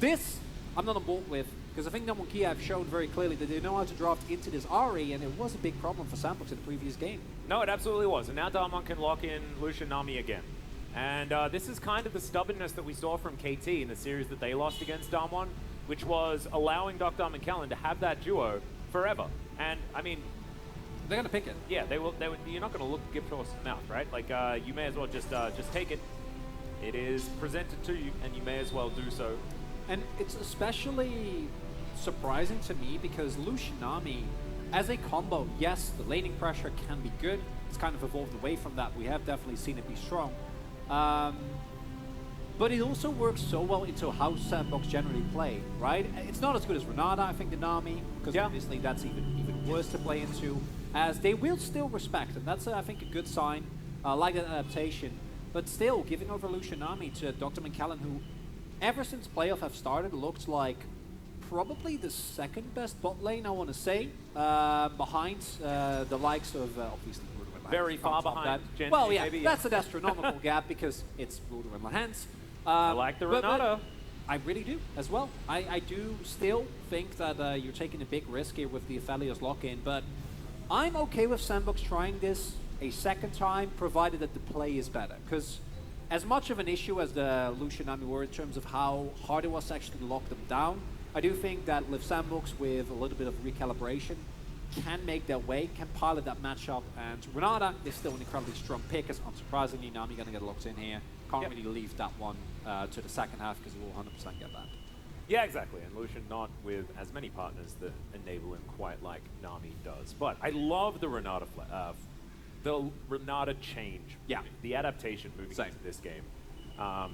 This, I'm not on board with, because I think Damwon Kia have shown very clearly that they know how to draft into this Ari, and it was a big problem for Sandbox in the previous game. No, it absolutely was. And now Damwon can lock in Lucian Nami again. And this is kind of the stubbornness that we saw from KT in the series that they lost against Damwon, which was allowing Dr. McKellen to have that duo forever. And, I mean... They're going to pick it. Yeah, they will. You're not going to look gift horse mouth, right? Like, you may as well just take it. It is presented to you, and you may as well do so. And it's especially surprising to me because Lucian Nami, as a combo, yes, the laning pressure can be good. It's kind of evolved away from that. We have definitely seen it be strong. But it also works so well into how Sandbox generally play, right? It's not as good as Renata, I think, the Nami, because obviously that's even worse to play into, as they will still respect, and that's, I think, a good sign. Like that adaptation. But still, giving over Lucian Nami to Dr. McKellen, who, ever since playoff have started, looked like probably the second best bot lane, I want to say, behind the likes of, obviously, very far behind. Well, yeah, maybe, that's an astronomical gap because it's Ruder and Lahans. I like the Renata. I really do as well. I do still think that you're taking a big risk here with the Aphelios lock-in, but I'm okay with Sandbox trying this a second time, provided that the play is better. Because as much of an issue as the Lucian Nami were in terms of how hard it was to actually lock them down, I do think that Liv Sandbox with a little bit of recalibration can make their way, can pilot that matchup, and Renata is still an incredibly strong pick, as unsurprisingly, Nami going to get locked in here. Can't really leave that one to the second half, because you will 100% get that. Yeah, exactly, and Lucian not with as many partners that enable him quite like Nami does. But I love the Renata change. Yeah. The adaptation moving into this game.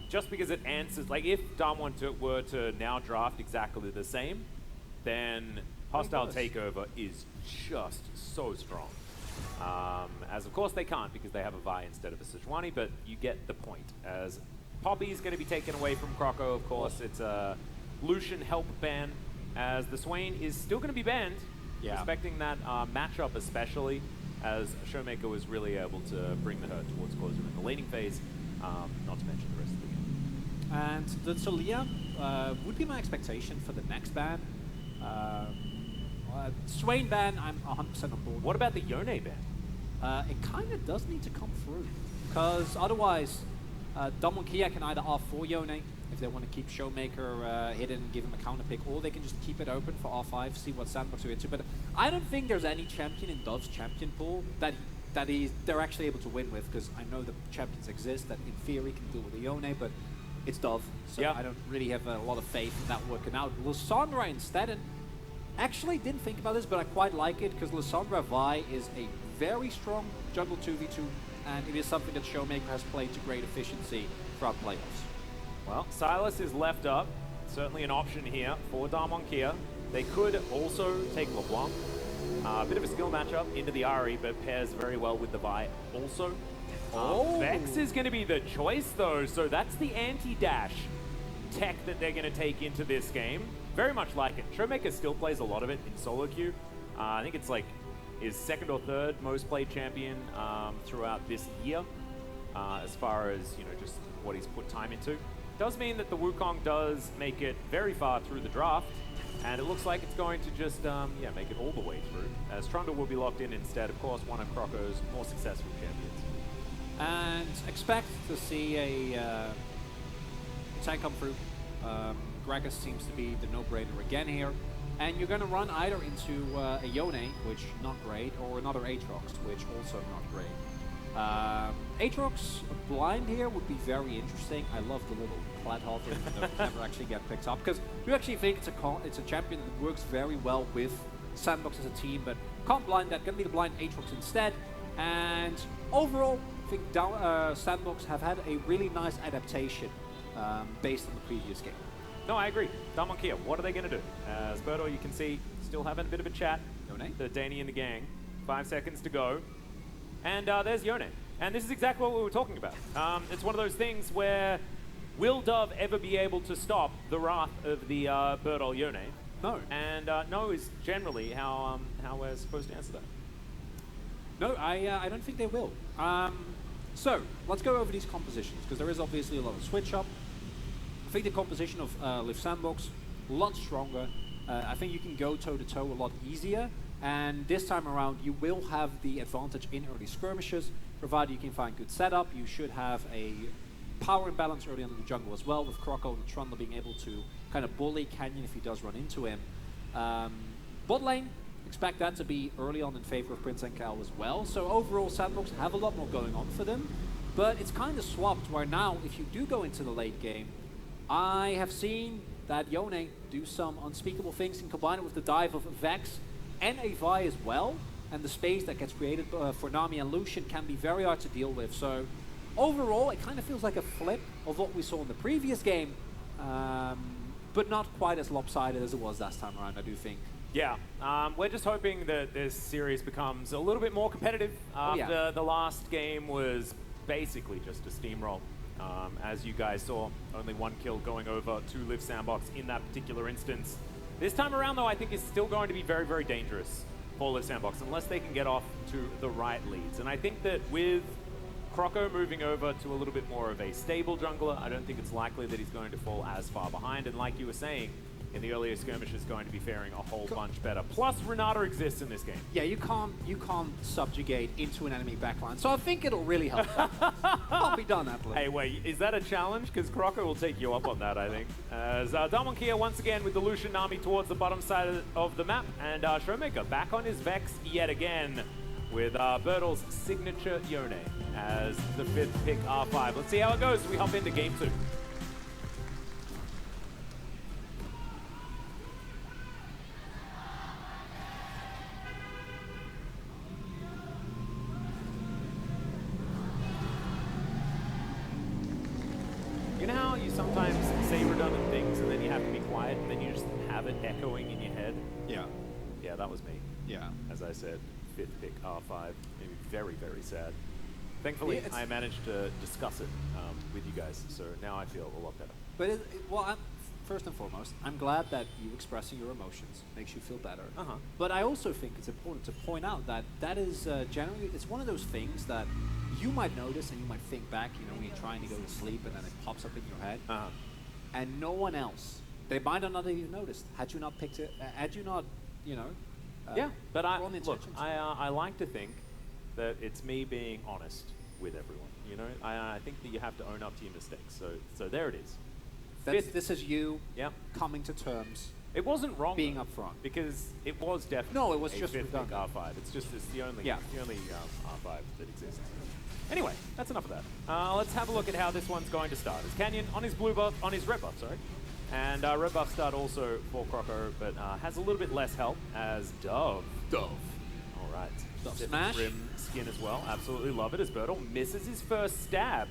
Just because it answers, like if Damwon were to now draft exactly the same, then Hostile Takeover is just so strong. As of course they can't because they have a Vi instead of a Sejuani, but you get the point. As Poppy is going to be taken away from Croco, of course, it's a Lucian help ban, as the Swain is still going to be banned, respecting that matchup especially, as Showmaker was really able to bring the hurt towards closer in the laning phase, not to mention the rest of the game. And the Talia would be my expectation for the next ban. Swain ban, I'm 100% on board. What about the Yone ban? It kind of does need to come through, because otherwise, Damwon Kia can either R4 Yone if they want to keep Showmaker hidden and give him a counter pick, or they can just keep it open for R5, see what Sandbox are into. But I don't think there's any champion in Dove's champion pool that they're actually able to win with, because I know the champions exist that in theory can deal with the Yone, but it's Dove, so I don't really have a lot of faith in that working out. Lissandra instead, and actually didn't think about this, but I quite like it, because Lissandra Vi is a very strong jungle 2v2, and it is something that Showmaker has played to great efficiency throughout playoffs. Well, Silas is left up. Certainly an option here for Damwon Kia. They could also take LeBlanc. A bit of a skill matchup into the Ahri, but pairs very well with the Vi also. Vex is going to be the choice, though, so that's the anti-dash tech that they're going to take into this game. Very much like it. Showmaker still plays a lot of it in solo queue. I think it's like his second or third most played champion throughout this year, as far as, you know, just what he's put time into. Does mean that the Wukong does make it very far through the draft, and it looks like it's going to just make it all the way through, as Trundle will be locked in instead, of course, one of Croco's more successful champions. And expect to see a tank come through. Gragas seems to be the no-brainer again here, and you're going to run either into a Yone, which not great, or another Aatrox, which also not great. Aatrox blind here would be very interesting. I love the little plat halter that never actually get picked up, because we actually think it's a champion that works very well with Sandbox as a team, but can't blind that. Gonna be the blind Aatrox instead. And overall, I think Sandbox have had a really nice adaptation based on the previous game. No, I agree. Damwon Kia, what are they going to do? As Birdo, you can see, still having a bit of a chat. Yone? The Danny and the gang. 5 seconds to go. And there's Yone. And this is exactly what we were talking about. It's one of those things where, will Dove ever be able to stop the wrath of the Birdo Yone? No. And no is generally how we're supposed to answer that. No, I don't think they will. So, let's go over these compositions, because there is obviously a lot of switch up. I think the composition of Live Sandbox, a lot stronger. I think you can go toe-to-toe a lot easier. And this time around, you will have the advantage in early skirmishes, provided you can find good setup. You should have a power imbalance early on in the jungle as well, with Croco and Trundle being able to kind of bully Canyon if he does run into him. Bot lane, expect that to be early on in favor of Prince and Cal as well. So overall, Sandbox have a lot more going on for them. But it's kind of swapped, where now, if you do go into the late game, I have seen that Yone do some unspeakable things and combine it with the dive of Vex and a Vi as well. And the space that gets created for Nami and Lucian can be very hard to deal with. So overall, it kind of feels like a flip of what we saw in the previous game, but not quite as lopsided as it was last time around, I do think. Yeah, we're just hoping that this series becomes a little bit more competitive after the last game was basically just a steamroll. As you guys saw, only one kill going over to Live Sandbox in that particular instance. This time around, though, I think it's still going to be very, very dangerous for Live Sandbox, unless they can get off to the right leads. And I think that with Croco moving over to a little bit more of a stable jungler, I don't think it's likely that he's going to fall as far behind. And like you were saying, in the earlier skirmishes, going to be faring a whole bunch better. Plus, Renata exists in this game. Yeah, you can't subjugate into an enemy backline, so I think it'll really help. Can't be done that. Hey, wait, is that a challenge? Because Croco will take you up on that, I think. As Damwon Kia once again with the Lucian Nami towards the bottom side of the map, and Showmaker back on his Vex yet again with Bertle's signature Yone as the 5th pick R5. Let's see how it goes as we hop into game 2. You know how you sometimes say redundant things and then you have to be quiet and then you just have it echoing in your head? Yeah. Yeah, that was me. Yeah. As I said, 5th pick, R5. Made me very, very sad. Thankfully, I managed to discuss it with you guys, so now I feel a lot better. But well, first and foremost, I'm glad that you expressing your emotions makes you feel better. But I also think it's important to point out that that is generally, it's one of those things that you might notice and you might think back, you know, when you're trying to go to sleep and then it pops up in your head. And no one else, they might not have even noticed, had you not picked it, had you not, you know. Yeah, but I like to think that it's me being honest with everyone. You know, I think that you have to own up to your mistakes. So there it is. This is you coming to terms. It wasn't wrong being upfront, because it was definitely no, it was a just 5th pick R5. It's just the only R5 that exists. Anyway, that's enough of that. Let's have a look at how this one's going to start. As Canyon on his blue buff, on his red buff, sorry. And red buff start also for Croco, but has a little bit less help as Dove. All right. Dove smash. Rim skin as well. Absolutely love it as Bertle misses his first stab.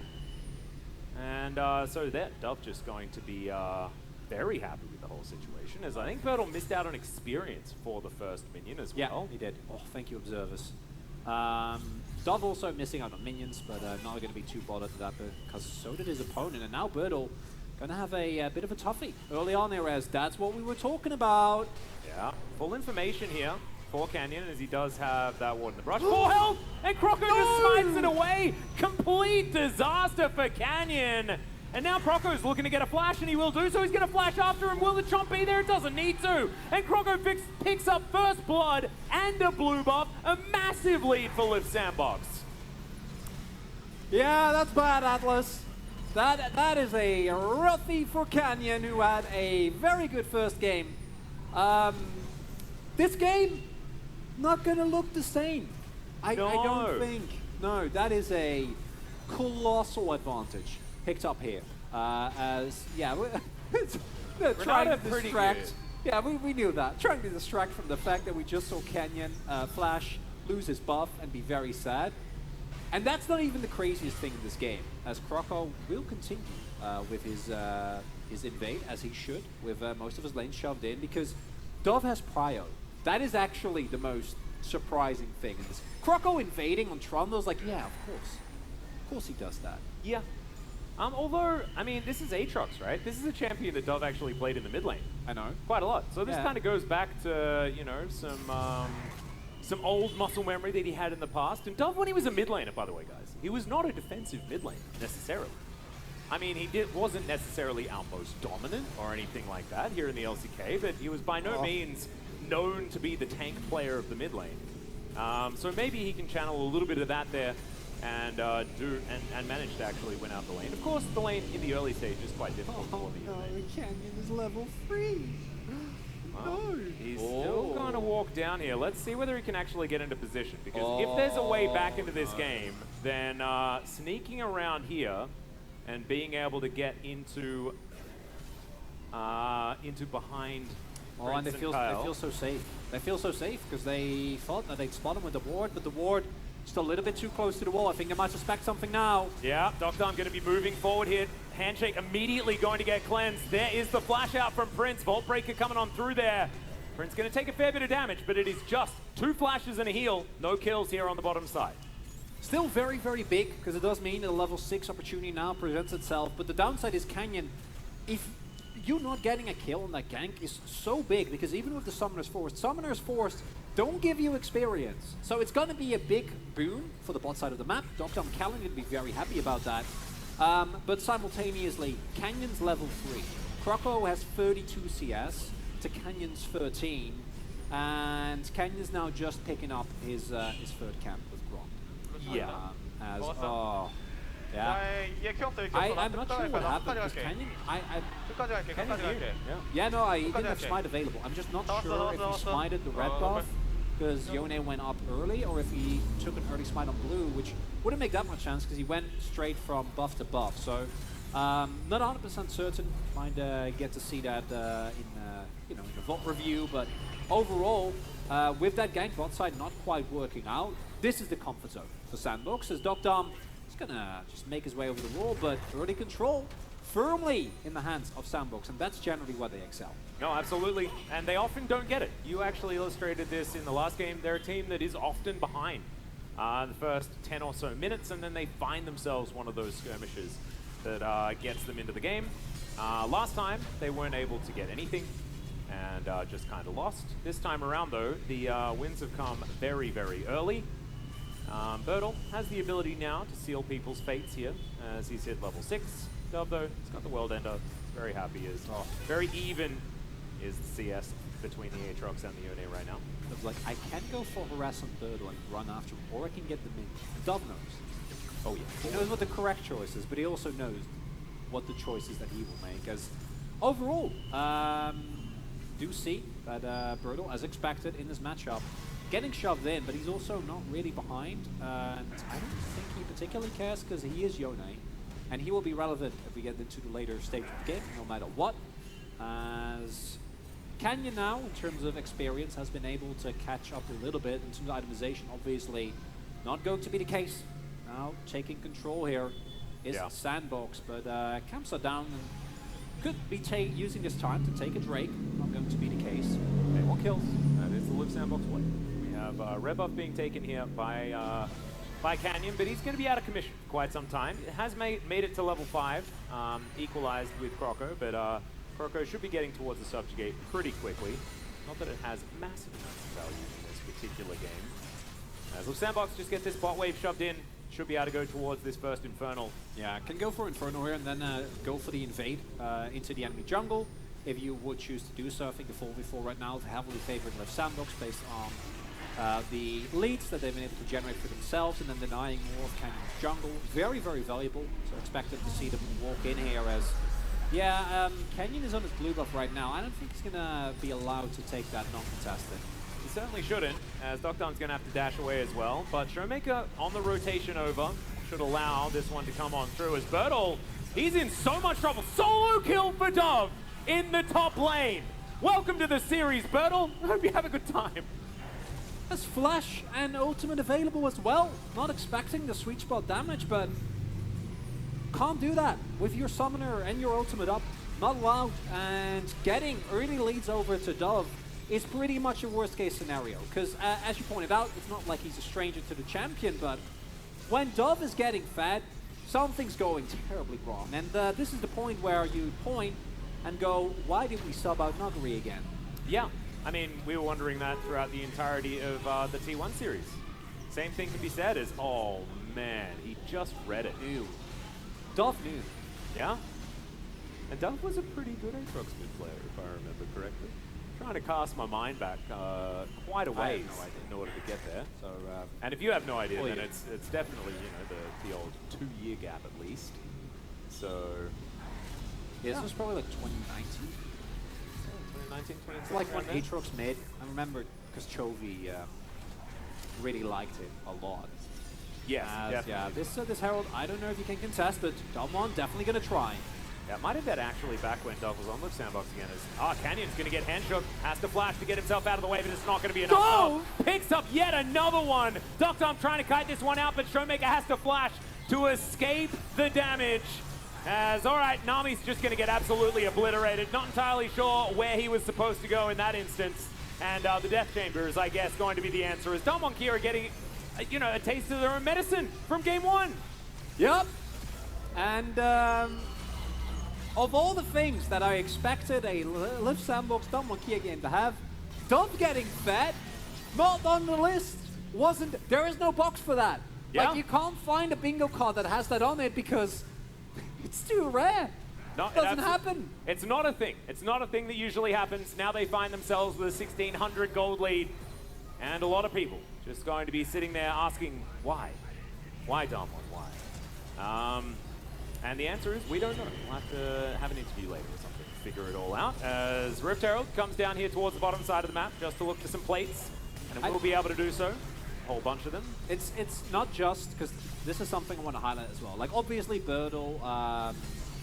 And so that Dove just going to be very happy with the whole situation, as I think Bertle missed out on experience for the first minion as well. Yeah, he did. Oh, thank you, observers. Dove also missing out on minions, but not going to be too bothered with that because so did his opponent. And now Bertle going to have a bit of a toughie early on there, as that's what we were talking about. Yeah, full information here for Canyon, as he does have that ward in the brush. Full health, and Croco just smites it away. Complete disaster for Canyon. And now Croco's looking to get a flash, and he will do so. He's going to flash after him. Will the chomp be there? It doesn't need to. And Croco picks up first blood and a blue buff. A massive lead for Live Sandbox. Yeah, that's bad, Atlas. That is a roughie for Canyon, who had a very good first game. This game, not going to look the same. I don't think. No, that is a colossal advantage picked up here. As, yeah, they're trying to distract. Yeah, we knew that. Trying to distract from the fact that we just saw Canyon Flash lose his buff and be very sad. And that's not even the craziest thing in this game, as Croco will continue with his invade, as he should, with most of his lanes shoved in, because Dove has prio. That is actually the most surprising thing in this. Croco invading on Trundle's like, yeah, of course he does that. Yeah. Although, I mean, this is Aatrox, right? This is a champion that Dove actually played in the mid lane. I know. Quite a lot. So this kind of goes back to, you know, some old muscle memory that he had in the past. And Dove, when he was a mid laner, by the way, guys, he was not a defensive mid laner, necessarily. I mean, wasn't necessarily our most dominant or anything like that here in the LCK, but he was by no means known to be the tank player of the mid lane. So maybe he can channel a little bit of that there and manage to actually win out the lane. Of course, the lane in the early stage is quite difficult for the no, Canyon is level 3. Well, he's still going to walk down here. Let's see whether he can actually get into position. Because if there's a way back into this game, then sneaking around here and being able to get into behind. Oh, and they feel so safe. They feel so safe because they thought that they'd spot him with the ward, but the ward still a little bit too close to the wall. I think they might suspect something now. Yeah, Docdom going to be moving forward here. Handshake immediately going to get cleansed. There is the flash out from Prince. Vault Breaker coming on through there. Prince going to take a fair bit of damage, but it is just 2 flashes and a heal. No kills here on the bottom side. Still very, very big, because it does mean that a level 6 opportunity now presents itself. But the downside is Canyon, if you not getting a kill on that gank is so big, because even with the Summoner's Force don't give you experience. So it's going to be a big boon for the bot side of the map. Docdom Callan going to be very happy about that. But simultaneously, Canyon's level 3. Croco has 32 CS to Canyon's 13. And Canyon's now just picking up his third camp with Grom. Yeah. I'm not sure what happened, because Canyon, he didn't have smite available. I'm just not sure if he smited the red buff, because Yone went up early, or if he took an early smite on blue, which wouldn't make that much sense, because he went straight from buff to buff. So, not 100% certain. Might get to see that in the VOD review, but overall, with that gank bot side not quite working out, this is the comfort zone for Sandbox, as Docdom is gonna just make his way over the wall, but early control firmly in the hands of Sandbox, and that's generally where they excel. No, absolutely, and they often don't get it. You actually illustrated this in the last game. They're a team that is often behind the first 10 or so minutes, and then they find themselves one of those skirmishes that gets them into the game. Last time, they weren't able to get anything, and just kind of lost. This time around, though, the wins have come very, very early. Bertle has the ability now to seal people's fates here, as he's hit level 6. Dub, though, he's got the World Ender. Very happy. Very even is the CS between the Aatrox and the Yone right now. It's like, I can go for harass on Bertle and run after him, or I can get the mid. Dub knows. Oh yeah. He knows what the correct choice is, but he also knows what the choices that he will make. As overall, do see that Bertle, as expected in this matchup, getting shoved in, but he's also not really behind. And I don't think he particularly cares, because he is Yone, and he will be relevant if we get into the later stage of the game, no matter what. As Canyon now, in terms of experience, has been able to catch up a little bit. In terms of itemization, obviously not going to be the case. Now taking control here is Sandbox, but camps are down and could be using this time to take a Drake. Not going to be the case. Okay, 1 kill. That is the Live Sandbox way. We have red buff being taken here by Canyon, but he's going to be out of commission for quite some time. It has made it to level 5, equalized with Croco, but Croco should be getting towards the subjugate pretty quickly. Not that it has massive amounts of value in this particular game. As Live Sandbox just get this bot wave shoved in, should be able to go towards this first Infernal. Yeah, can go for Infernal here and then go for the invade into the enemy jungle if you would choose to do so. I think the 4v4 right now is heavily favored Live Sandbox based on the leads that they've been able to generate for themselves, and then denying more of Canyon's jungle. Very, very valuable. So expected to see them walk in here as, Canyon is on his blue buff right now. I don't think he's going to be allowed to take that non-contested. He certainly shouldn't, as Docdom's going to have to dash away as well. But Showmaker on the rotation over should allow this one to come on through, as Bertle, he's in so much trouble. Solo kill for Dove in the top lane. Welcome to the series, Bertle. I hope you have a good time. There's Flash and Ultimate available as well. Not expecting the sweet spot damage, but can't do that with your Summoner and your Ultimate up. Not allowed, and getting early leads over to Dove is pretty much a worst case scenario, because as you pointed out, it's not like he's a stranger to the champion, but when Dove is getting fed, something's going terribly wrong. And this is the point where you point and go, why did we sub out Nuggery again? Yeah, I mean, we were wondering that throughout the entirety of the T1 series. Same thing can be said as, oh man, he just read it. Knew. Dove knew. Yeah. And Duff was a pretty good Aatrox mid player, if I remember correctly. Trying to cast my mind back quite a ways in order to get there. So, and if you have no idea, then it's definitely, you know, the old 2-year gap at least. So, yeah, this was probably like 2019. 2019, 2020. It's like when Aatrox made. I remember because Chovy really liked it a lot. Yes, definitely. Yeah, this Herald, I don't know if you can contest, but Damwon definitely going to try. Yeah, might have been actually back when Dove was on the sandbox again. Canyon's going to get hand shook, has to flash to get himself out of the way, but it's not going to be enough. No! Picks up yet another one. Doctom trying to kite this one out, but Showmaker has to flash to escape the damage. As, all right, Nami's just going to get absolutely obliterated. Not entirely sure where he was supposed to go in that instance. And the Death Chamber is, I guess, going to be the answer. As Damwon Kia are getting, you know, a taste of their own medicine from game one. Yep. And of all the things that I expected a Live Sandbox Damwon Kia game to have, Dove getting fed, not on the list. There is no box for that. Yeah. Like, you can't find a bingo card that has that on it because it's too rare. No, it doesn't happen. It's not a thing. It's not a thing that usually happens. Now they find themselves with a 1,600 gold lead. And a lot of people just going to be sitting there asking, why? Why, Damwon? Why? And the answer is, we don't know. We'll have to have an interview later or something to figure it all out. As Rift Herald comes down here towards the bottom side of the map just to look for some plates. And it will be able to do so. A whole bunch of them. It's not just, because this is something I want to highlight as well. Like, obviously, Birdle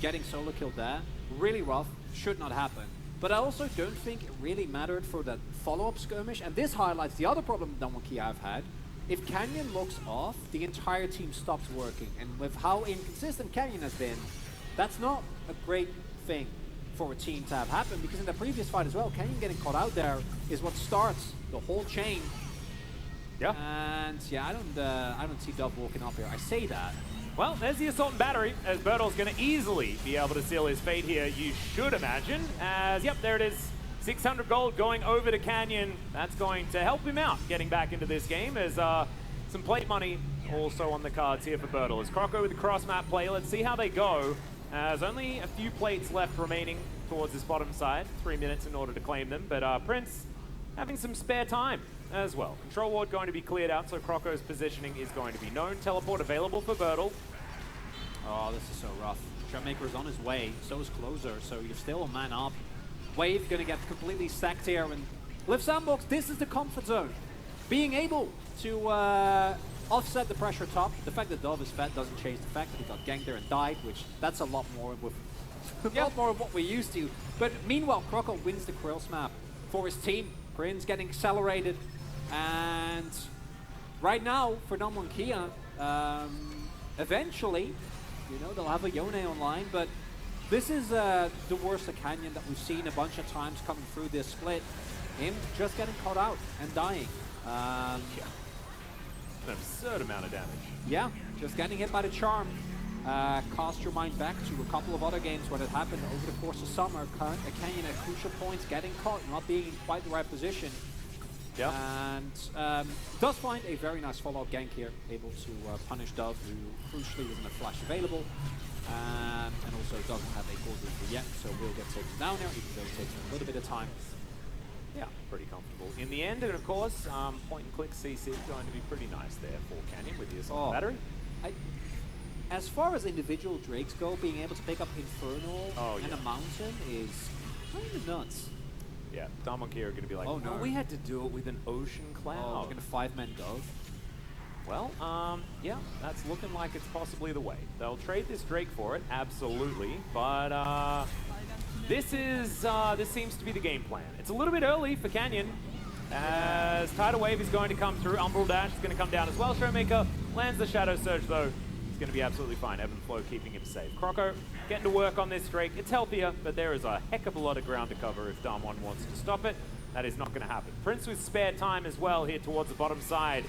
getting solo killed there, really rough, should not happen. But I also don't think it really mattered for that follow-up skirmish. And this highlights the other problem Damwon Kia have had. If Canyon looks off, the entire team stops working. And with how inconsistent Canyon has been, that's not a great thing for a team to have happen. Because in the previous fight as well, Canyon getting caught out there is what starts the whole chain. Yeah. And yeah, I don't see Dove walking up here. I say that. Well, there's the Assault and Battery, as Birdle's going to easily be able to seal his fate here, you should imagine. As, yep, there it is. 600 gold going over to Canyon. That's going to help him out getting back into this game. There's some plate money also on the cards here for Birdle. As Croco with the cross-map play, let's see how they go. There's only a few plates left remaining towards this bottom side. 3 minutes in order to claim them. But Prince having some spare time as well. Control ward going to be cleared out, so Croco's positioning is going to be known. Teleport available for Birdle. Oh, this is so rough. Showmaker is on his way, so is Closer, so you're still a man up. Wave gonna get completely sacked here, and Live Sandbox, this is the comfort zone. Being able to offset the pressure top. The fact that Dove is fat doesn't change the fact that he got ganked there and died, which that's a lot more with a lot more of what we're used to. But meanwhile, Croco wins the Krills map for his team. Prince getting accelerated, and right now for Damwon Kia, eventually, you know, they'll have a Yone online, but this is the worst of Canyon that we've seen a bunch of times coming through this split. Him just getting caught out and dying. Yeah. An absurd amount of damage. Yeah, just getting hit by the charm. Cast your mind back to a couple of other games when it happened over the course of summer. Canyon at crucial points, getting caught, not being in quite the right position. Yeah. And does find a very nice follow-up gank here, able to punish Dove, who crucially isn't a flash available. And also doesn't have a gold reaper yet, so will get taken down there, even though it takes a little bit of time. Yeah, pretty comfortable. In the end, and of course, point and click CC going to be pretty nice there for Canyon with the Assault Battery. As far as individual Drakes go, being able to pick up Infernal and a Mountain is kind of nuts. Yeah, Damwon Kia are going to be like, oh no, we had to do it with an Ocean Cloud. Oh, we're going to 5-man Dove. Well, yeah, that's looking like it's possibly the way. They'll trade this Drake for it, absolutely, but this seems to be the game plan. It's a little bit early for Canyon, as Tidal Wave is going to come through. Umbral Dash is going to come down as well. Showmaker lands the Shadow Surge, though. It's going to be absolutely fine. Ebb and Flow keeping him safe. Croco getting to work on this Drake. It's healthier, but there is a heck of a lot of ground to cover if Damwon wants to stop it. That is not going to happen. Prince with spare time as well here towards the bottom side.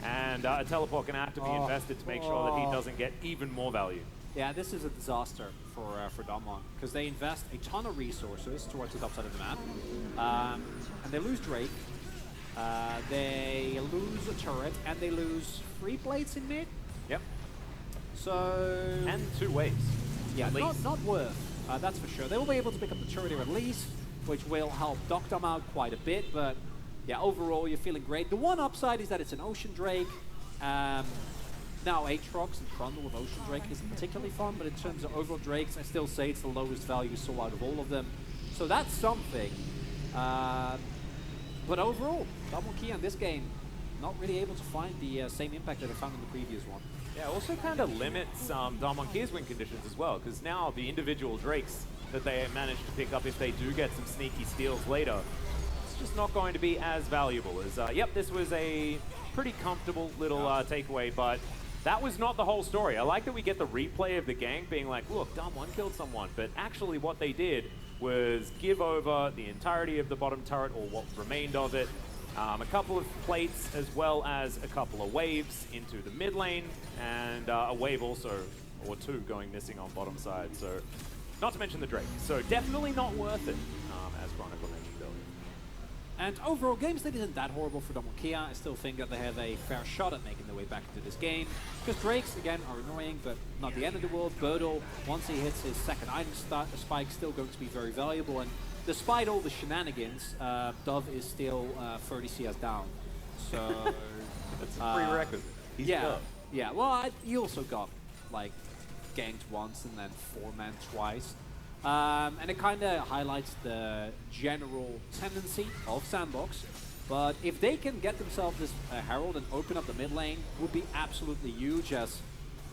And a teleport going to have to be invested to make sure that he doesn't get even more value. Yeah, this is a disaster for Damwon, because they invest a ton of resources towards the top side of the map. And they lose Drake. They lose a turret, and they lose 3 plates in mid. Yep. So... And 2 waves. Yeah, at least. not worth. That's for sure. They will be able to pick up the turret here at least, which will help Doctom out quite a bit. But yeah, overall, you're feeling great. The one upside is that it's an Ocean Drake. Now, Aatrox and Trundle with Ocean Drake isn't particularly fun, but in terms of overall Drakes, I still say it's the lowest value soul out of all of them. So that's something. But overall, Damwon Kia in this game, not really able to find the same impact that I found in the previous one. Yeah, also kind of limits Damwon Kia's win conditions as well, because now the individual Drakes that they manage to pick up, if they do get some sneaky steals later, it's just not going to be as valuable as, yep, this was a pretty comfortable little takeaway, but that was not the whole story. I like that we get the replay of the gank being like, look, Damwon killed someone, but actually what they did was give over the entirety of the bottom turret, or what remained of it, a couple of plates as well as a couple of waves into the mid lane, and a wave also, or two, going missing on bottom side. So, not to mention the Drake. So definitely not worth it, as Chronicle mentioned earlier. And overall, game state isn't that horrible for Damwon Kia. I still think that they have a fair shot at making their way back into this game. Because Drakes, again, are annoying, but not the end of the world. Birdle, once he hits his second item spike, still going to be very valuable. And despite all the shenanigans, Dove is still 30 CS down. So that's a prerequisite. He's Dove. Yeah, well, he also got, like, ganked once and then 4-man twice. And it kind of highlights the general tendency of Sandbox. But if they can get themselves this Herald and open up the mid lane, would be absolutely huge as...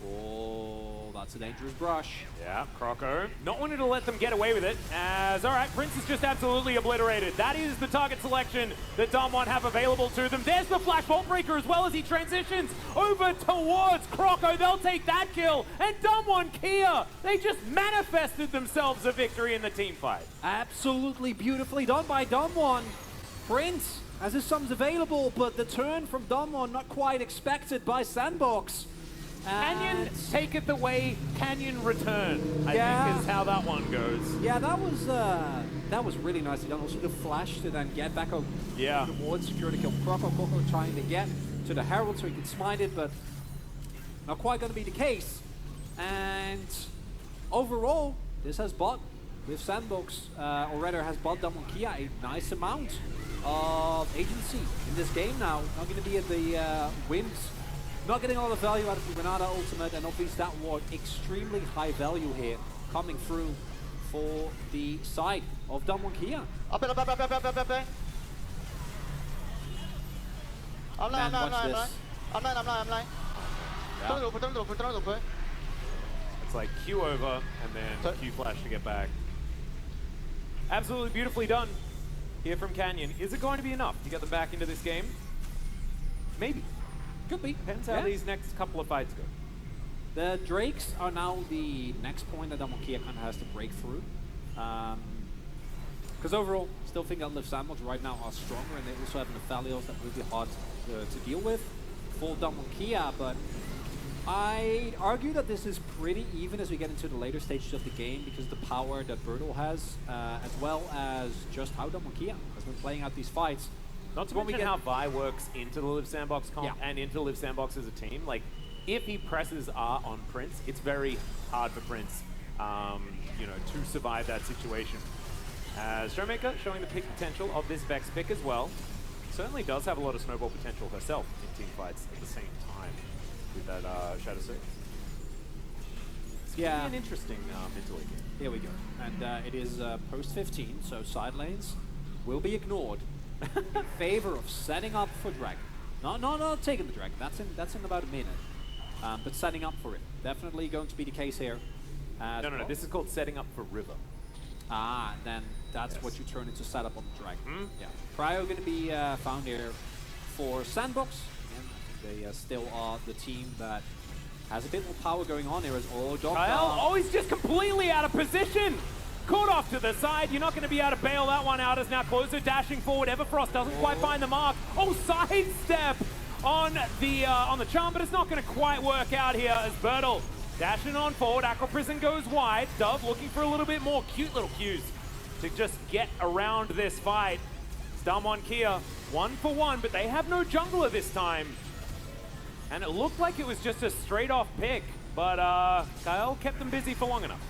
Oh, that's a dangerous brush. Yeah, Croco not wanting to let them get away with it, as, all right, Prince is just absolutely obliterated. That is the target selection that Damwon have available to them. There's the Flash Bolt Breaker as well as he transitions over towards Croco. They'll take that kill, and Damwon Kia, they just manifested themselves a victory in the team fight. Absolutely beautifully done by Damwon. Prince, as his sum's available, but the turn from Damwon not quite expected by Sandbox. Canyon taketh away, Canyon return, I think is how that one goes. Yeah, that was really nicely done. Also the flash to then get back over towards security kill Croco. Croco trying to get to the Herald so he can smite it, but not quite going to be the case. And overall, this has bought, with Sandbox, or rather has bought Damwon Kia a nice amount of agency in this game now. Not going to be at the wins. Not getting a lot of value out of the Granada ultimate, and obviously that was extremely high value here coming through for the side of Damwon Kia. I'm lying. It's like Q over and then Q flash to get back. Absolutely beautifully done here from Canyon. Is it going to be enough to get them back into this game? Maybe. Could be. Depends how these next couple of fights go. The Drakes are now the next point that Damwon Kia kind of has to break through. Because overall, still think that Liv Sandbox right now are stronger, and they also have Nephalios that will be hard to deal with for Damwon Kia. But I argue that this is pretty even as we get into the later stages of the game, because the power that Birdle has, as well as just how Damwon Kia has been playing out these fights. Not to mention how Vi works into the Liv Sandbox comp and into Liv Sandbox as a team. Like, if he presses R on Prince, it's very hard for Prince, you know, to survive that situation. Showmaker showing the pick potential of this Vex pick as well. Certainly does have a lot of snowball potential herself in team fights at the same time with that Shadow Surge. It's going to be an interesting mentally game. Here we go. And it is post 15, so side lanes will be ignored in favor of setting up for Dragon. Not taking the Dragon. That's in about a minute. But setting up for it. Definitely going to be the case here. No. This is called setting up for River. Then that's what you turn into setup on the Dragon. Yeah. Cryo going to be found here for Sandbox. Again, I think they still are the team that has a bit more power going on here as Kyle, he's just completely out of position. Caught off to the side. You're not going to be able to bail that one out as now Closer dashing forward. Everfrost doesn't quite find the mark. Sidestep on the charm, but it's not going to quite work out here as Birdle dashing on forward. Aqua Prison goes wide. Dove looking for a little bit more cute little cues to just get around this fight. Damwon Kia 1-for-1, but they have no jungler this time. And it looked like it was just a straight off pick, but Kyle kept them busy for long enough.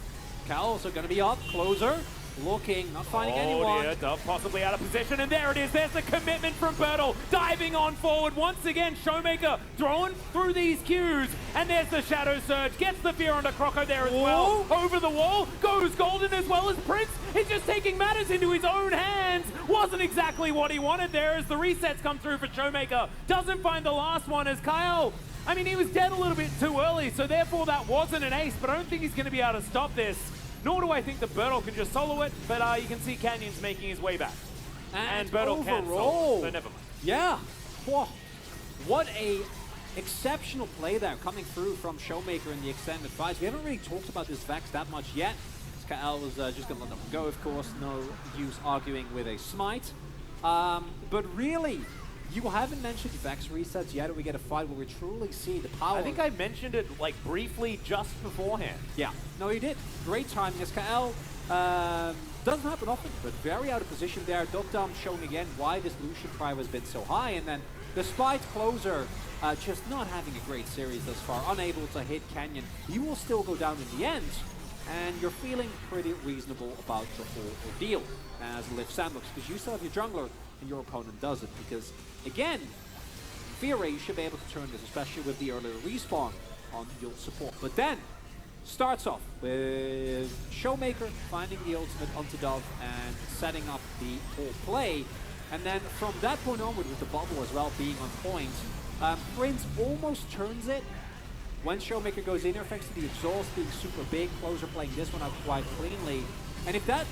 Cal also going to be up, closer, looking, not finding anyone. Dear, Dove possibly out of position, and there it is. There's the commitment from Bertel, diving on forward. Once again, Showmaker throwing through these cues, and there's the Shadow Surge. Gets the fear onto Croco there as well. Over the wall, goes Golden as well as Prince. He's just taking matters into his own hands. Wasn't exactly what he wanted there as the resets come through for Showmaker. Doesn't find the last one as Kyle, I mean, he was dead a little bit too early, so therefore that wasn't an ace, but I don't think he's going to be able to stop this. Nor do I think that Bertel can just solo it, but you can see Canyon's making his way back. And Bertel can solo, so never mind. Yeah. Whoa. What a exceptional play there coming through from Showmaker in the extended fights. We haven't really talked about this Vex that much yet. Kael was just going to let them go, of course. No use arguing with a smite. But really, you haven't mentioned Vex resets yet, or we get a fight where we truly see the power. I think I mentioned it like briefly just beforehand. Yeah, no, you did. Great timing as Kael. Doesn't happen often, but very out of position there. Dokdam showing again why this Lucian Prior has been so high, and then despite Closer just not having a great series thus far, unable to hit Canyon, you will still go down in the end, and you're feeling pretty reasonable about the whole ordeal as Lift Sandbox, because you still have your jungler and your opponent doesn't, because again, in theory, you should be able to turn this, especially with the earlier respawn on your support. But then, starts off with Showmaker finding the ultimate onto Dove and setting up the whole play. And then from that point onward, with the bubble as well being on point, Prince almost turns it when Showmaker goes in there, thanks to the exhaust being super big. Closer playing this one out quite cleanly. And if that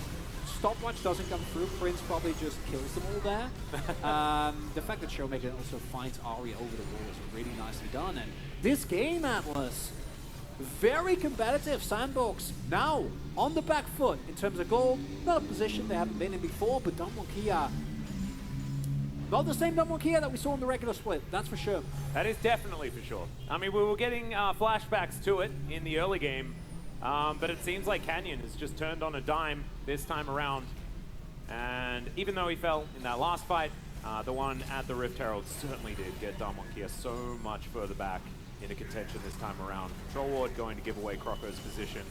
stopwatch doesn't come through, Prince probably just kills them all there. The fact that Showmaker also finds Ahri over the wall is really nicely done. And this game, Atlas, very competitive. Sandbox now on the back foot in terms of gold. Not a position they haven't been in before, but Damwon not the same Damwon that we saw in the regular split, that's for sure. That is definitely for sure. I mean, we were getting flashbacks to it in the early game, but it seems like Canyon has just turned on a dime this time around. And even though he fell in that last fight, the one at the Rift Herald certainly did get Damwon so much further back into contention this time around. Control Ward going to give away Croco's position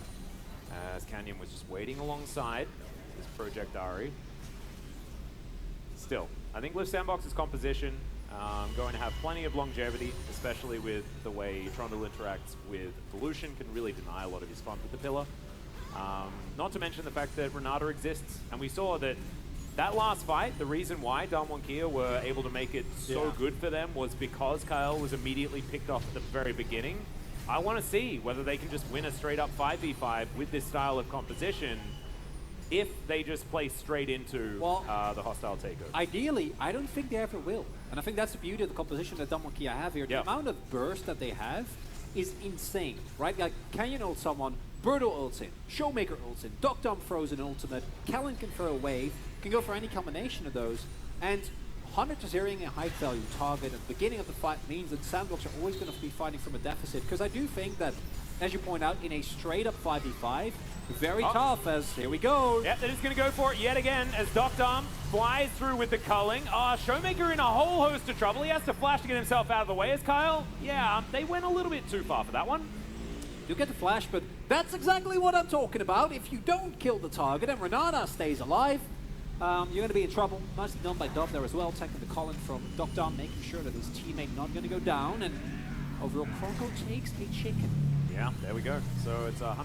as Canyon was just waiting alongside his Project Ahri. Still, I think Lift Sandbox's composition going to have plenty of longevity, especially with the way Trundle interacts with the Lucian, can really deny a lot of his fun with the pillar. Not to mention the fact that Renata exists, and we saw that last fight, the reason why Damwon were able to make it so good for them was because Kyle was immediately picked off at the very beginning. I want to see whether they can just win a straight up 5v5 with this style of composition if they just play straight into the hostile takeover. Ideally, I don't think they ever will. And I think that's the beauty of the composition that Damwon have here. The amount of burst that they have is insane, right? Like, Canyon ults someone, Birdo ults in, Showmaker ults in, Dokdam throws an ultimate, Kellen can throw a wave, can go for any combination of those, and 100 to zeroing a high value target at the beginning of the fight means that Sandbox are always going to be fighting from a deficit, because I do think that, as you point out, in a straight up 5v5, very tough as, here we go. Yep, they're just going to go for it yet again as Dokdam flies through with the culling. Showmaker in a whole host of trouble. He has to flash to get himself out of the way as Kyle. Yeah, they went a little bit too far for that one. You get the flash, but that's exactly what I'm talking about. If you don't kill the target and Renata stays alive, you're going to be in trouble. Nicely done by Dove there as well, taking the Colin from Dokdam, making sure that his teammate not going to go down, and overall Croco takes a chicken. Yeah, there we go. So it's 100%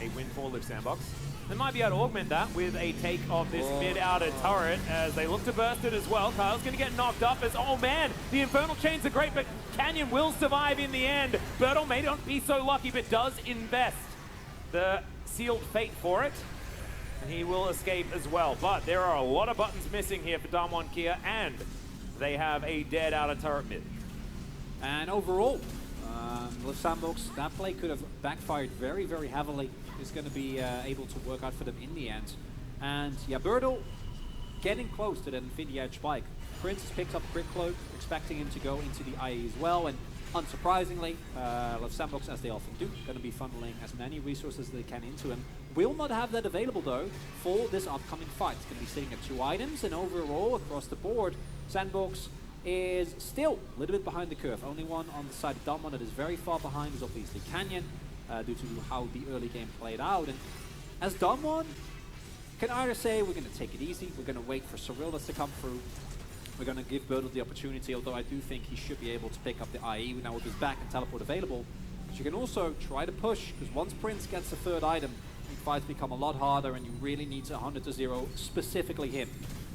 a win for Lift Sandbox. They might be able to augment that with a take of this mid-outer turret as they look to burst it as well. Kyle's going to get knocked up as, oh man, the Infernal Chains are great, but Canyon will survive in the end. Bertel may not be so lucky, but does invest the sealed fate for it. And he will escape as well. But there are a lot of buttons missing here for Damwon, and they have a dead outer turret mid. And overall, Lift Sandbox, that play could have backfired very, very heavily. Is going to be able to work out for them in the end. And yeah, Bertel getting close to that Infinity Edge spike. Prince has picked up Crit Cloak, expecting him to go into the IE as well. And unsurprisingly, Lift Sandbox, as they often do, going to be funneling as many resources as they can into him. Will not have that available though for this upcoming fight. It's going to be sitting at 2 items, and overall across the board, Sandbox is still a little bit behind the curve. Only one on the side of Damwon that is very far behind is obviously Canyon, due to how the early game played out. And as Damwon can either say we're going to take it easy, we're going to wait for Cyrilus to come through, we're going to give Birdle the opportunity, although I do think he should be able to pick up the IE now with his back and teleport available. But you can also try to push, because once Prince gets the third item, fights become a lot harder and you really need to 100-0 specifically him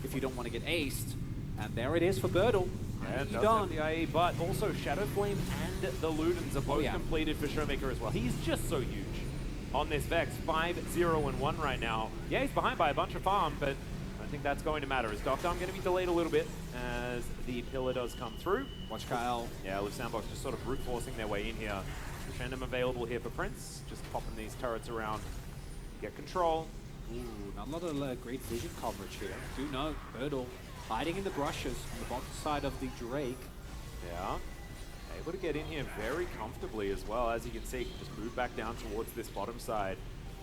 if you don't want to get aced. And there it is for Birdle. And does have the IE, but also Shadow Flame and the Ludens are both completed for Showmaker as well. He's just so huge on this Vex. 5-0-1 right now. Yeah, he's behind by a bunch of farm, but I don't think that's going to matter. Is Docdom going to be delayed a little bit as the pillar does come through? Watch Kyle. Yeah, Live Sandbox just sort of brute forcing their way in here. Random available here for Prince. Just popping these turrets around. Get control. Ooh, not a lot of great vision coverage here. Do know, Birdle hiding in the brushes on the bottom side of the Drake. Yeah. Able to get in here very comfortably as well. As you can see, he can just move back down towards this bottom side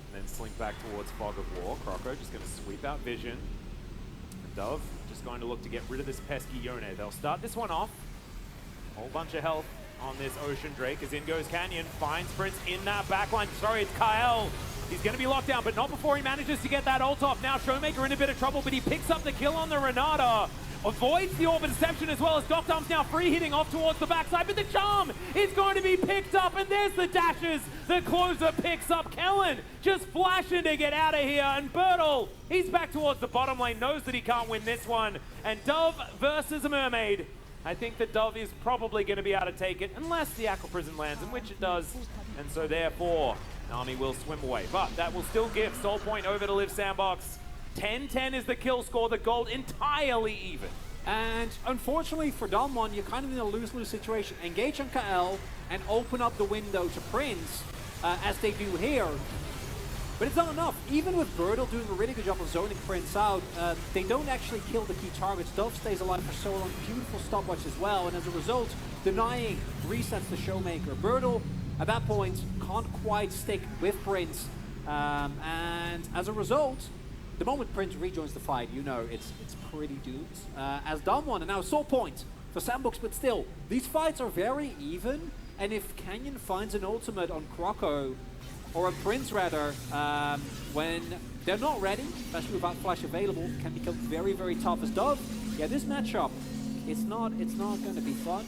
and then slink back towards Fog of War. Croco just going to sweep out vision. And Dove just going to look to get rid of this pesky Yone. They'll start this one off. Whole bunch of health on this Ocean Drake as in goes Canyon. Finds Prince in that backline. Sorry, it's Kyle. He's going to be locked down, but not before he manages to get that ult off. Now Showmaker in a bit of trouble, but he picks up the kill on the Renata. Avoids the Orb of Deception as well as Docdom's now free hitting off towards the backside, but the charm is going to be picked up, and there's the dashes. The closer picks up Kellen, just flashing to get out of here, and Birdle, he's back towards the bottom lane, knows that he can't win this one, and Dove versus a Mermaid. I think that Dove is probably going to be able to take it, unless the Aqua Prison lands, in which it does, and so therefore, Nami will swim away. But that will still give Soul Point over to Live Sandbox. 10-10 is the kill score, the gold entirely even. And unfortunately for Damwon, you're kind of in a lose-lose situation. Engage on KL and open up the window to Prince, as they do here. But it's not enough. Even with Birdle doing a really good job of zoning Prince out, they don't actually kill the key targets. Dove stays alive for so long. Beautiful stopwatch as well. And as a result, denying resets the Showmaker. Birdle, at that point, can't quite stick with Prince. And as a result, the moment Prince rejoins the fight, you know it's pretty doomed. As Damwon, and now Soul Point for Sandbox, but still, these fights are very even. And if Canyon finds an ultimate on Croco, or a Prince rather, when they're not ready, especially without flash available, can become very, very tough as Dove. Yeah, this matchup, it's not going to be fun.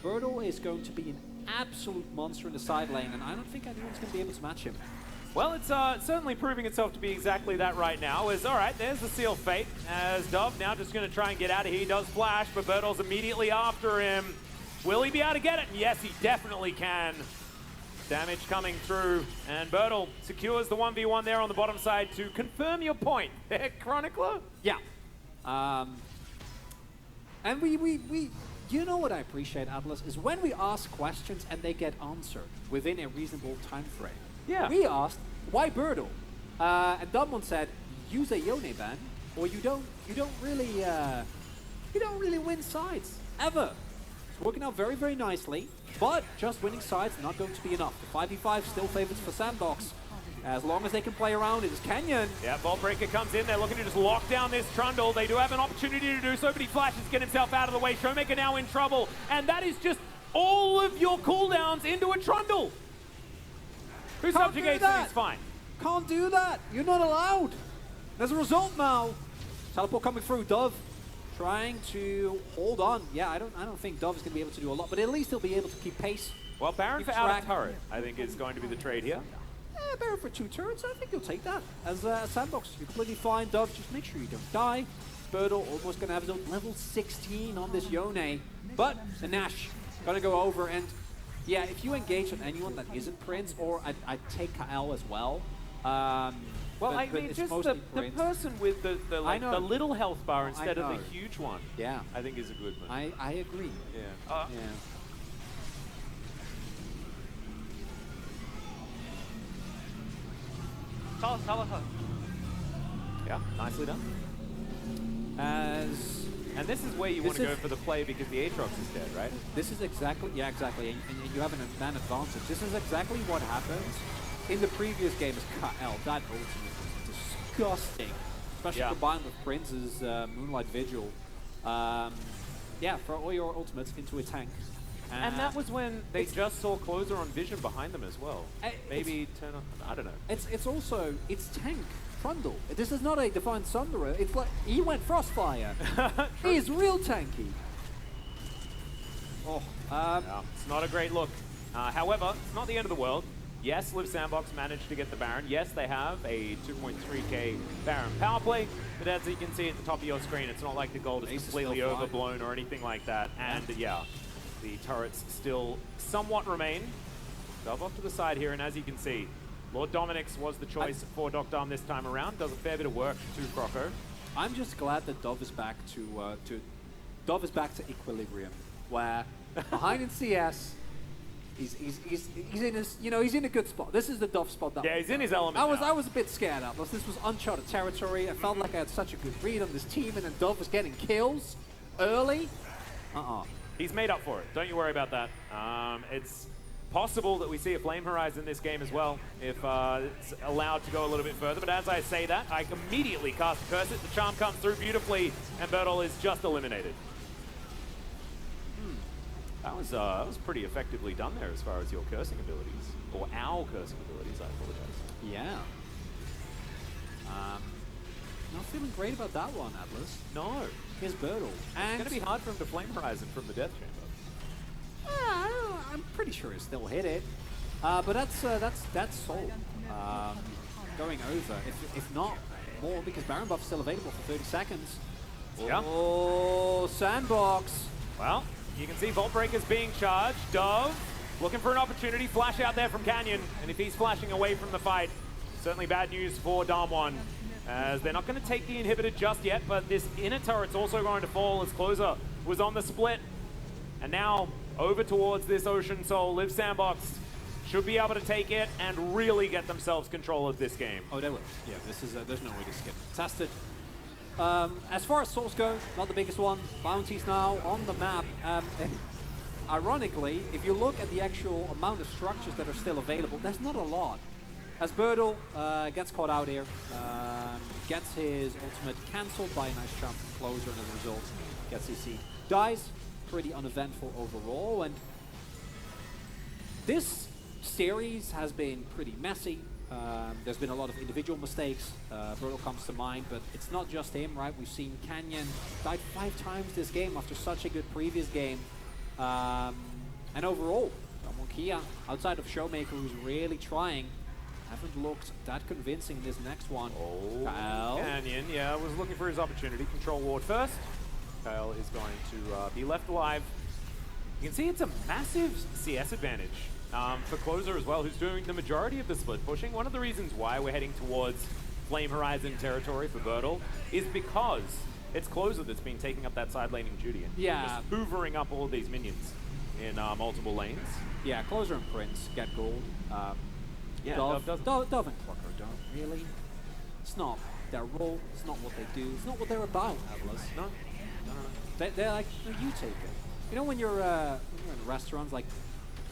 Birdle is going to be an absolute monster in the side lane, and I don't think anyone's going to be able to match him. Well, it's certainly proving itself to be exactly that right now. All right, there's the Seal Fate, as Dove now just going to try and get out of here. He does flash, but Birdle's immediately after him. Will he be able to get it? Yes, he definitely can. Damage coming through, and Birdle secures the 1v1 there on the bottom side to confirm your point there, Chronicler. Yeah. And we you know what I appreciate, Atlas, is when we ask questions and they get answered within a reasonable time frame. Yeah. We asked, why Birdle? And Damwon said, use a Yone ban, or you don't really win sides, ever. It's working out very, very nicely, but just winning sides not going to be enough. The 5v5 still favors for Sandbox. As long as they can play around it, is Canyon. Yeah, Vault Breaker comes in. They're looking to just lock down this Trundle. They do have an opportunity to do so, but he flashes, get himself out of the way. Showmaker now in trouble, and that is just all of your cooldowns into a Trundle. Who subjugates it, he's fine. Can't do that. You're not allowed. As a result now, teleport coming through. Dove trying to hold on. Yeah, I don't think Dove is going to be able to do a lot, but at least he'll be able to keep pace. Well, Baron for out of turret, I think, is going to be the trade here. Baron for 2 turrets, I think you'll take that. As Sandbox, you're completely fine. Dove, just make sure you don't die. Birdle almost going to have his own level 16 on this Yone. But the Nash going to go over, and yeah, if you engage on anyone that isn't Prince, or I'd take Kael as well. Well, I mean, just the person with the little health bar instead of the huge one, yeah, I think is a good one. I agree. Yeah. Yeah. Yeah, nicely done. And this is where you want to go for the play because the Aatrox is dead, right? This is exactly, yeah, exactly, and you have an advantage. This is exactly what happens in the previous game as Kael. That ultimate was disgusting, especially combined with Prince's Moonlight Vigil. Yeah, throw all your ultimates into a tank. And that was when they just saw Closer on vision behind them as well. Maybe turn on, I don't know. It's also, it's tank Trundle. This is not a Defiant Sunderer. It's like, he went Frostfire. He's real tanky. Oh, yeah, it's not a great look. However, it's not the end of the world. Yes, Liv Sandbox managed to get the Baron. Yes, they have a 2.3k Baron power play, but as you can see at the top of your screen, it's not like the gold is completely overblown or anything like that. And yeah, the turrets still somewhat remain. Dove off to the side here, and as you can see, Lord Dominic's was the choice for Dr. this time around. Does a fair bit of work to Croco. I'm just glad that Dove is back to equilibrium, where behind in CS, he's in his, he's in a good spot. This is the Dove spot. Yeah, he's in his element. I was a bit scared out. This was uncharted territory. I felt like I had such a good read on this team, and then Dove was getting kills early. He's made up for it. Don't you worry about that. It's possible that we see a Flame Horizon in this game as well, if it's allowed to go a little bit further. But as I say that, I immediately cast a Curse It. The charm comes through beautifully, and Bertel is just eliminated. That was pretty effectively done there as far as your cursing abilities, or our cursing abilities, I apologize. Yeah. Not feeling great about that one, Atlas. No. Here's Bertel. And it's going to be hard for him to Flame Horizon from the Death Chamber. I'm pretty sure he'll still hit it. But that's Soul going over. If not more, because Baron buff's still available for 30 seconds. Yeah. Oh, Sandbox. Well, you can see Vault Breaker's being charged. Dove looking for an opportunity. Flash out there from Canyon. And if he's flashing away from the fight, certainly bad news for Damwon, as they're not going to take the inhibitor just yet, but this inner turret's also going to fall as Closer was on the split. And now over towards this Ocean Soul. Liv Sandbox should be able to take it and really get themselves control of this game. Oh, they will. Yeah, this is there's no way to skip. Tested. As far as souls go, not the biggest one. Bounties now on the map. Ironically, if you look at the actual amount of structures that are still available, there's not a lot. As Bertel gets caught out here, gets his ultimate cancelled by a nice jump from Closer, and as a result, gets CC. Dies. Pretty uneventful overall, and this series has been pretty messy. There's been a lot of individual mistakes. Bertel comes to mind, but it's not just him, right? We've seen Canyon died 5 times this game after such a good previous game. And overall, Kia, outside of Showmaker, who's really trying, haven't looked that convincing in this next one. Oh, Kyle. Canyon, yeah, was looking for his opportunity. Control ward first. Kyle is going to be left alive. You can see it's a massive CS advantage for Closer as well, who's doing the majority of the split pushing. One of the reasons why we're heading towards Flame Horizon territory for Bertel is because it's Closer that's been taking up that side laning duty and just hoovering up all of these minions in multiple lanes. Yeah, Closer and Prince get gold. Yeah, Dove and Clocker don't really. It's not their role. It's not what they do. It's not what they're about, Atlas. No. They're like, no, you take it. You know when you're in restaurants, like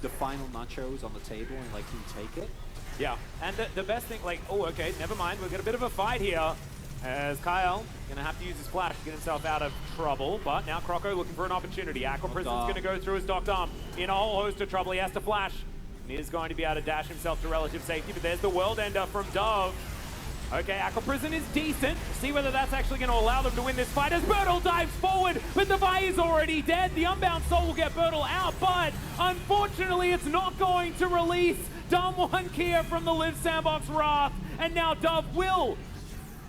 the final nachos on the table, and like you take it. Yeah, and the best thing, like, oh, okay, never mind. We've got a bit of a fight here, as Kyle gonna have to use his flash to get himself out of trouble. But now Croco looking for an opportunity. Aqua Prison's gonna go through his Doc Dom in a whole host of trouble. He has to flash, and he is going to be able to dash himself to relative safety. But there's the World Ender from Dove. Okay, Aqua Prison is decent. See whether that's actually going to allow them to win this fight as Bertel dives forward, but the Vi is already dead. The Unbound Soul will get Bertel out, but unfortunately it's not going to release Damwon Kia from the Liv Sandbox Wrath, and now Dove will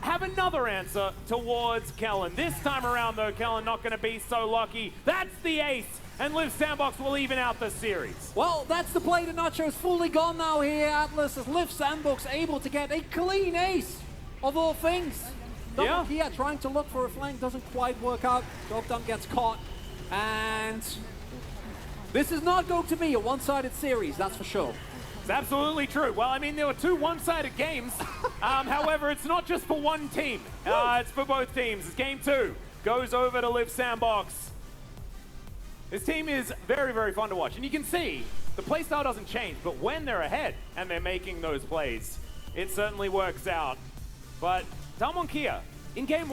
have another answer towards Kellen. This time around though, Kellen not going to be so lucky. That's the ace, and Liv Sandbox will even out the series. Well, that's the play. The Nacho's fully gone now here, Atlas, as Liv Sandbox able to get a clean ace, of all things. Yeah. Here trying to look for a flank, doesn't quite work out. Dogdom gets caught, and this is not going to be a one-sided series, that's for sure. It's absolutely true. Well, I mean, there were 2 one-sided games. However, it's not just for one team. It's for both teams. As game 2 goes over to Liv Sandbox. This team is very, very fun to watch. And you can see the playstyle doesn't change, but when they're ahead and they're making those plays, it certainly works out. But Damwon Kia, in game 1,